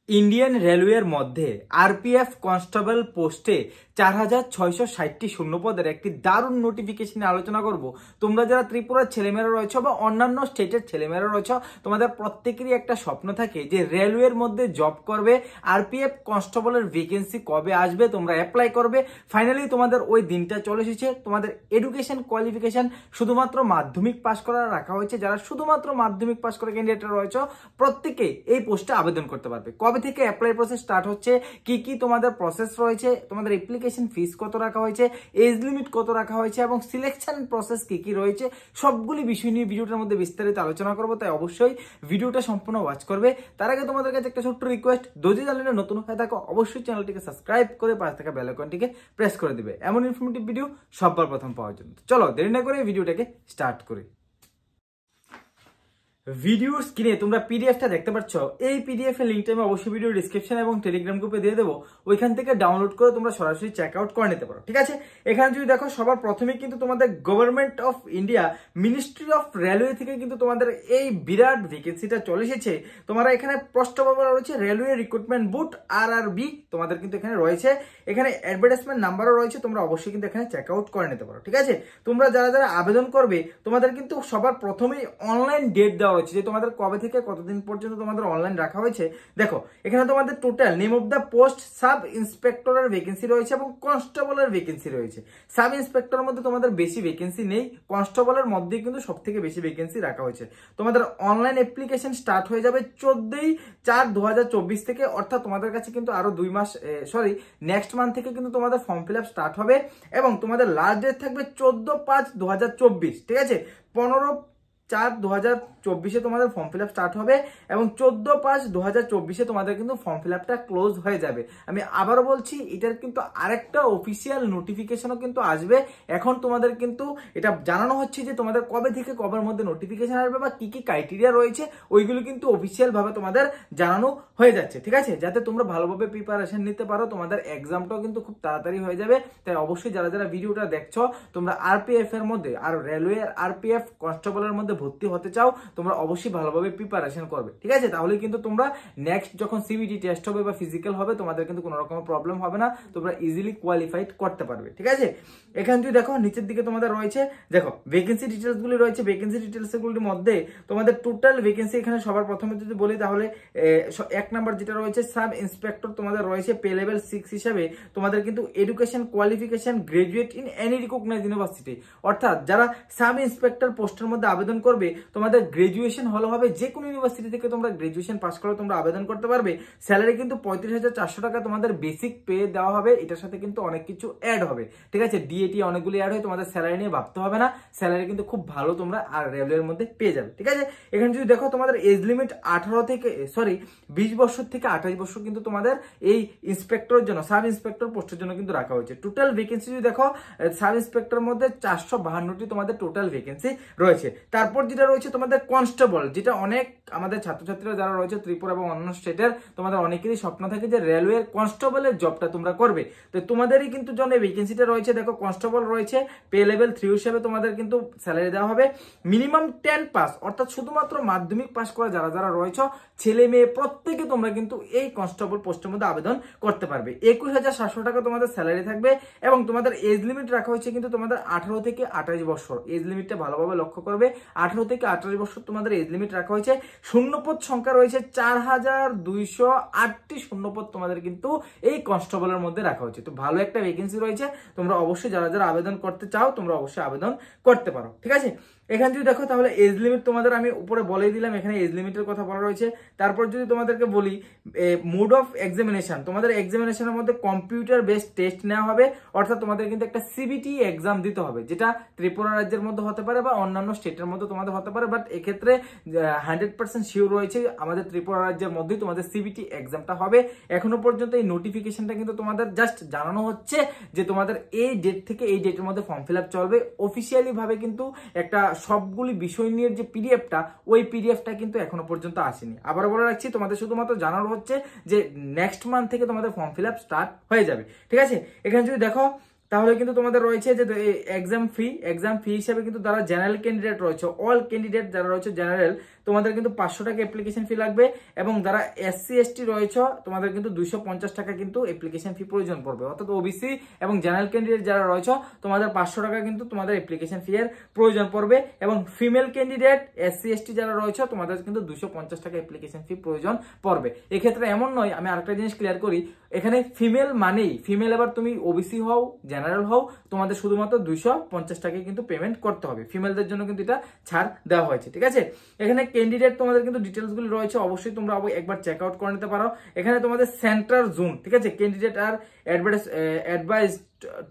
Indian রেলওয়ের মধ্যে RPF constable পোস্টে 4660টি শূন্যপদের একটি দারুণ নোটিফিকেশন আলোচনা করব। তোমরা যারা ত্রিপুরার ছেলেমেয়েরা রয়েছে বা অন্যান্য স্টেটের ছেলেমেয়েরা রয়েছে, তোমাদের প্রত্যেকেরই একটা স্বপ্ন থাকে যে রেলওয়ের মধ্যে জব করবে, আরপিএফ কনস্টেবলের ভ্যাকেন্সি কবে আসবে, তোমরা অ্যাপ্লাই করবে। ফাইনালি তোমাদের ওই দিনটা চলে এসেছে। তোমাদের এডুকেশন কোয়ালিফিকেশন শুধুমাত্র মাধ্যমিক পাস করা রাখা হয়েছে। যারা শুধুমাত্র মাধ্যমিক পাস করা ক্যান্ডিডেটরা রয়েছে প্রত্যেকে এই পোস্টে আবেদন করতে পারবে। কবে থেকে অ্যাপ্লাই প্রসেস স্টার্ট হচ্ছে, কি কি তোমাদের প্রসেস রয়েছে, তোমাদের অ্যাপ্লিকেশন ফিস কত রাখা হয়েছে, এজ লিমিট কত রাখা হয়েছে এবং সিলেকশন প্রসেস কি কি রয়েছে, সবগুলি বিষয় নিয়ে ভিডিওটার মধ্যে বিস্তারিত আলোচনা করবো। তাই অবশ্যই ভিডিওটা সম্পূর্ণ ওয়াচ করবে। তার আগে তোমাদের কাছে একটা ছোট্ট রিকোয়েস্ট, যদি চ্যানেলে নতুন হয়ে থাকো অবশ্যই চ্যানেলটিকে সাবস্ক্রাইব করে পাশে থাকা বেল আইকনটিকে প্রেস করে দিবে এমন ইনফরমেটিভ ভিডিও সবার প্রথম পাওয়ার জন্য। চলো দেরি না করে ভিডিওটাকে স্টার্ট করি। ভিডিওর স্ক্রিনে তোমরা পিডিএফটা দেখতে পাচ্ছ। এই পিডিএফ এর লিঙ্কটা আমি অবশ্যই ভিডিও ডিসক্রিপশন এবং টেলিগ্রাম গ্রুপে দিয়ে দেবো। ওইখান থেকে ডাউনলোড করে তোমরা সরাসরি চেক আউট করে নিতে পারো, ঠিক আছে। এখানে যদি দেখো সবার প্রথমে কিন্তু তোমাদের government of India ministry of railway থেকে কিন্তু তোমাদের এই বিরাট ভ্যাকেন্সিটা চলে এসেছে। তোমরা এখানে প্রশ্ন বলা রয়েছে রেলওয়ে রিক্রুটমেন্ট বোর্ড RRB, তোমাদের কিন্তু এখানে রয়েছে। এখানে অ্যাডভার্টাইজমেন্ট নাম্বারও রয়েছে, তোমরা অবশ্যই কিন্তু এখানে চেক আউট করে নিতে পারো, ঠিক আছে। তোমরা যারা যারা আবেদন করবে তোমাদের কিন্তু সবার প্রথমেই অনলাইন ডেট দেওয়া হচ্ছে যে তোমাদের কবে থেকে কতদিন পর্যন্ত তোমাদের অনলাইন রাখা হয়েছে। দেখো এখানে তোমাদের total name of the post sub ইন্সপেক্টরের ভ্যাকেন্সি রয়েছে এবং কনস্টেবলের ভ্যাকেন্সি রয়েছে। সাব ইন্সপেক্টরের মধ্যে তোমাদের বেশি ভ্যাকেন্সি নেই, কনস্টেবলের মধ্যে কিন্তু সব থেকে বেশি ভ্যাকেন্সি রাখা হয়েছে। তোমাদের অনলাইন অ্যাপ্লিকেশন স্টার্ট হয়ে যাবে 14/4/2024 থেকে, অর্থাৎ তোমাদের কাছে কিন্তু আরো 2 মাস নেক্সট মান্থ থেকে কিন্তু তোমাদের ফর্ম ফিল আপ স্টার্ট হবে এবং তোমাদের লাস্ট ডেট থাকবে 14/5/2024, ঠিক আছে। 15/4/2024 তোমাদের ফর্ম ফিল আপ স্টার্ট হবে এবং 14/5/2024 তোমাদের কিন্তু ফর্ম ফিল আপটা ক্লোজ হয়ে যাবে। আমি আবারও বলছি, এটার কিন্তু আরেকটা অফিসিয়াল নোটিফিকেশনও কিন্তু আসবে। এখন তোমাদের কিন্তু এটা জানানো হচ্ছে যে তোমাদের কবে থেকে কবের মধ্যে নোটিফিকেশন আসবে বা কি কি ক্রাইটেরিয়া রয়েছে, ওইগুলো কিন্তু অফিসিয়াল ভাবে তোমাদের জানানো হয়ে যাচ্ছে, ঠিক আছে, যাতে তোমরা ভালোভাবে প্রিপারেশন নিতে পারো। তোমাদের এক্সামটাও কিন্তু খুব তাড়াতাড়ি হয়ে যাবে। তাই অবশ্যই যারা যারা ভিডিওটা দেখছো তোমরা আরপিএফ এর মধ্যে আর রেলওয়ে আরপিএফ কনস্টেবলের মধ্যে ভর্তি হতে চাও, তোমরা অবশ্যই ভালোভাবে প্রিপারেশন করবে, ঠিক আছে। তাহলে কিন্তু তোমরা নেক্সট যখন সিবিটি টেস্ট হবে বা ফিজিক্যাল হবে তোমাদের কিন্তু কোনো রকম প্রবলেম হবে না, তোমরা ইজিলি কোয়ালিফাইড করতে পারবে, ঠিক আছে। এখানে যদি দেখো নিচের দিকে তোমাদের রয়েছে, দেখো ভ্যাকেন্সি ডিটেলস গুলি রয়েছে। ভ্যাকেন্সি ডিটেলস গুলির মধ্যে তোমাদের টোটাল ভ্যাকেন্সি এখানে সবার প্রথমে যদি বলি তাহলে 1 নাম্বার যেটা রয়েছে সাব ইন্সপেক্টর, তোমাদের রয়েছে পে লেভেল 6 হিসাবে। তোমাদের কিন্তু education qualification graduate in any recognised university, অর্থাৎ যারা সাব ইন্সপেক্টর পোস্টের মধ্যে আবেদন করবে তোমাদের গ্রাজুয়েশন হলো হবে যে কোনো ইউনিভার্সিটি থেকে তোমরা গ্রাজুয়েশন পাস করে তোমরা আবেদন করতে পারবে। স্যালারি কিন্তু 35,400 টাকা তোমাদের বেসিক পে দেওয়া হবে। এটার সাথে কিন্তু অনেক কিছু অ্যাড হবে, ঠিক আছে। ডিএটি অনেকগুলি অ্যাড হয়, তোমাদের স্যালারি নিয়ে ভাবতে হবে না। স্যালারি কিন্তু খুব ভালো তোমরা আর রেলওয়ের মধ্যে পেয়ে যাবে, ঠিক আছে। এখানে যদি দেখো তোমাদের এজ লিমিট 20 বছর থেকে 28 বছর কিন্তু তোমাদের এই ইন্সপেক্টরের জন্য সাব ইন্সপেক্টর পোস্টের জন্য কিন্তু রাখা হয়েছে। টোটাল ভ্যাকেন্সি যদি দেখো সাব ইন্সপেক্টরের মধ্যে 452টি তোমাদের টোটাল ভ্যাকেন্সি রয়েছে। তারপর যেটা রয়েছে তোমাদের কনস্টেবল, যেটা অনেক আমাদের ছাত্রছাত্রীরা যারা রয়েছে ত্রিপুরা এবং অন্যান্য স্টেটের, তোমাদের অনেকেরই স্বপ্ন থাকে যে রেলওয়ে কনস্টেবলের জবটা তোমরা করবে। তো তোমাদেরই কিন্তু জন্য ভ্যাকেন্সিটা রয়েছে। দেখো কনস্টেবল রয়েছে পে লেভেল 3 হিসেবে তোমাদের কিন্তু স্যালারি দেওয়া হবে। মিনিমাম 10 পাস, অর্থাৎ শুধুমাত্র মাধ্যমিক পাস করা যারা যারা রয়েছে ছেলে মেয়ে প্রত্যেকে তোমরা কিন্তু এই কনস্টেবল পোস্টের মধ্যে আবেদন করতে পারবে। 21,700 টাকা তোমাদের স্যালারি থাকবে এবং তোমাদের এজ লিমিট রাখা হয়েছে কিন্তু তোমাদের 18 থেকে 28 বছর। এজ লিমিটটা ভালোভাবে লক্ষ্য করবে, 18 থেকে 28 বছর তোমাদের এজ লিমিট রাখা হয়েছে। শূন্যপদ সংখ্যা রয়েছে 4208টি শূন্যপদ তোমাদের কিন্তু এই কনস্টেবলের মধ্যে রাখা হয়েছে। তো ভালো একটা ভ্যাকেন্সি রয়েছে, তোমরা অবশ্যই যারা যারা আবেদন করতে চাও তোমরা অবশ্যই আবেদন করতে পারো, ঠিক আছে। এখানে যদি দেখো তাহলে এজ লিমিট তোমাদের আমি উপরে বলেই দিলাম, এখানে এজ লিমিটের কথা বলা রয়েছে। তারপর যদি তোমাদেরকে বলি মোড অফ এক্সামিনেশন, তোমাদের এক্সামিনেশনের মধ্যে কম্পিউটার বেসড টেস্ট নেওয়া হবে, অর্থাৎ তোমাদের কিন্তু একটা সিবিটি এক্সাম দিতে হবে, যেটা ত্রিপুরা রাজ্যের মধ্যে হতে পারে বা অন্যান্য স্টেটের মধ্যে তোমাদের হতে পারে। বাট এক্ষেত্রে 100% শিওর রয়েছে আমাদের ত্রিপুরা রাজ্যের মধ্যেই তোমাদের সিবিটি এক্সামটা হবে। এখনো পর্যন্ত এই নোটিফিকেশনটা কিন্তু তোমাদের জাস্ট জানানো হচ্ছে যে তোমাদের এই ডেট থেকে এই ডেটের মধ্যে ফর্ম ফিল আপ চলবে। অফিসিয়ালি ভাবে কিন্তু একটা সবগুলি বিষয় নিয়ে যে পিডিএফটা, ওই পিডিএফটা কিন্তু এখনো পর্যন্ত আসেনি। আবার বলে রাখছি, তোমাদের শুধুমাত্র জানানো হচ্ছে যে নেক্সট মান্থ থেকে তোমাদের ফর্ম ফিল আপ স্টার্ট হয়ে যাবে, ঠিক আছে। এখানে যদি দেখো তাহলে কিন্তু তোমাদের রয়েছে যে এক্সাম ফি হিসেবে কিন্তু যারা জেনারেল ক্যান্ডিডেট রয়েছে, অল ক্যান্ডিডেট যারা রয়েছে জেনারেল, তোমাদের কিন্তু 500 টাকা অ্যাপ্লিকেশন ফি লাগবে, এবং যারা SC ST রয়েছে তোমাদের কিন্তু 250 টাকা কিন্তু অ্যাপ্লিকেশন ফি প্রয়োজন পড়বে। অর্থাৎ ওবিসি এবং জেনারেল ক্যান্ডিডেট যারা রয়েছে তোমাদের 500 টাকা কিন্তু তোমাদের অ্যাপ্লিকেশন ফি এর প্রয়োজন পড়বে, এবং ফিমেল ক্যান্ডিডেট SC ST যারা রয়েছে তোমাদের কিন্তু 250 টাকা অ্যাপ্লিকেশন ফি প্রয়োজন পড়বে। এক্ষেত্রে এমন নয়, আমি আরেকটা জিনিস ক্লিয়ার করি, এখানে ফিমেল মানেই ফিমেল, এবার তুমি ওবিসি হও জেনারেল হও তোমাদের শুধুমাত্র 250 টাকা কিন্তু পেমেন্ট করতে হবে। ফিমেলদের জন্য কিন্তু এটা ছাড় দেওয়া হয়েছে, ঠিক আছে। এখানে ক্যান্ডিডেট তোমাদের কিন্তু ডিটেলস গুলো রয়েছে, অবশ্যই তোমরা একবার চেক আউট করে নিতে পারো। এখানে তোমাদের সেন্টার জোন, ঠিক আছে, candidate are advise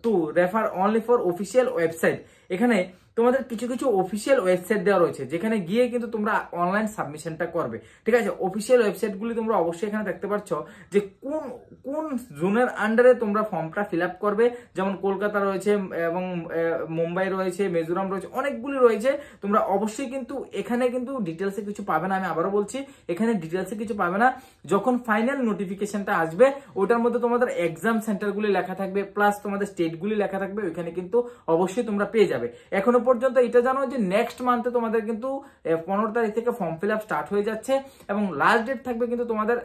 to refer only for official website. এখানে তোমাদের কিছু কিছু অফিসিয়াল ওয়েবসাইট দেওয়া রয়েছে যেখানে গিয়ে কিন্তু তোমরা অনলাইন সাবমিশনটা করবে, ঠিক আছে। অফিসিয়াল ওয়েবসাইটগুলি তোমরা অবশ্যই এখানে দেখতে পাচ্ছ যে কোন কোন জোনের আন্ডারে তোমরা ফর্মটা ফিল আপ করবে। যেমন কলকাতা রয়েছে, এবং মুম্বাই রয়েছে, মিজোরাম রয়েছে, অনেকগুলি রয়েছে। তোমরা অবশ্যই কিন্তু এখানে কিন্তু ডিটেলসে কিছু পাবে না, আমি আবারও বলছি এখানে ডিটেলসে কিছু পাবে না। যখন ফাইনাল নোটিফিকেশনটা আসবে ওটার মধ্যে তোমাদের এক্সাম সেন্টারগুলি লেখা থাকবে, প্লাস তোমাদের স্টেটগুলি লেখা থাকবে, ওইখানে কিন্তু অবশ্যই তোমরা পেয়ে যাবে। এখনো পর্যন্ত এটা জানো যে নেক্সট মান্থে তোমাদের কিন্তু 15 তারিখ থেকে ফর্ম ফিল আপ স্টার্ট হয়ে যাচ্ছে, এবং লাস্ট ডেট থাকবে কিন্তু তোমাদের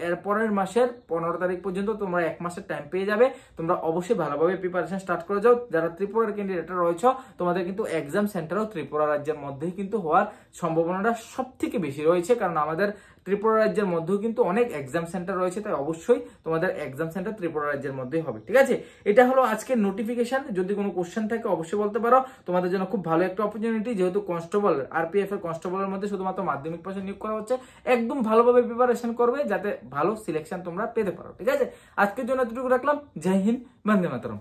এর পরের মাসের 15 তারিখ পর্যন্ত। তোমরা 1 মাসের টাইম পেয়ে যাবে। তোমরা অবশ্যই ভালোভাবে প্রিপারেশন স্টার্ট করে যাও। যারা ত্রিপুরার ক্যান্ডিডেট রয়েছে তোমাদের কিন্তু এক্সাম সেন্টারও ত্রিপুরা রাজ্যের মধ্যেই কিন্তু হওয়ার সম্ভাবনাটা সব থেকে বেশি রয়েছে, কারণ আমাদের ত্রিপুরা রাজ্যের মধ্যেও কিন্তু অনেক এক্সাম সেন্টার রয়েছে, তাই অবশ্যই তোমাদের এক্সাম সেন্টার ত্রিপুরা রাজ্যের মধ্যেই হবে, ঠিক আছে। এটা হলো আজকের নোটিফিকেশন। যদি কোনো কোশ্চেন থাকে অবশ্যই বলতে পারো। তোমাদের জন্য খুব ভালো একটা অপরচুনিটি, যেহেতু কনস্টেবল RPF এর কনস্টেবলের মধ্যে শুধুমাত্র মাধ্যমিক পাশে নিয়োগ করা হচ্ছে। একদম ভালোভাবে প্রিপারেশন করবে যাতে ভালো সিলেকশন তোমরা পেতে পারো, ঠিক আছে। আজকের জন্য এতটুকু রাখলাম। জয় হিন্দ, বন্দে মাতরম।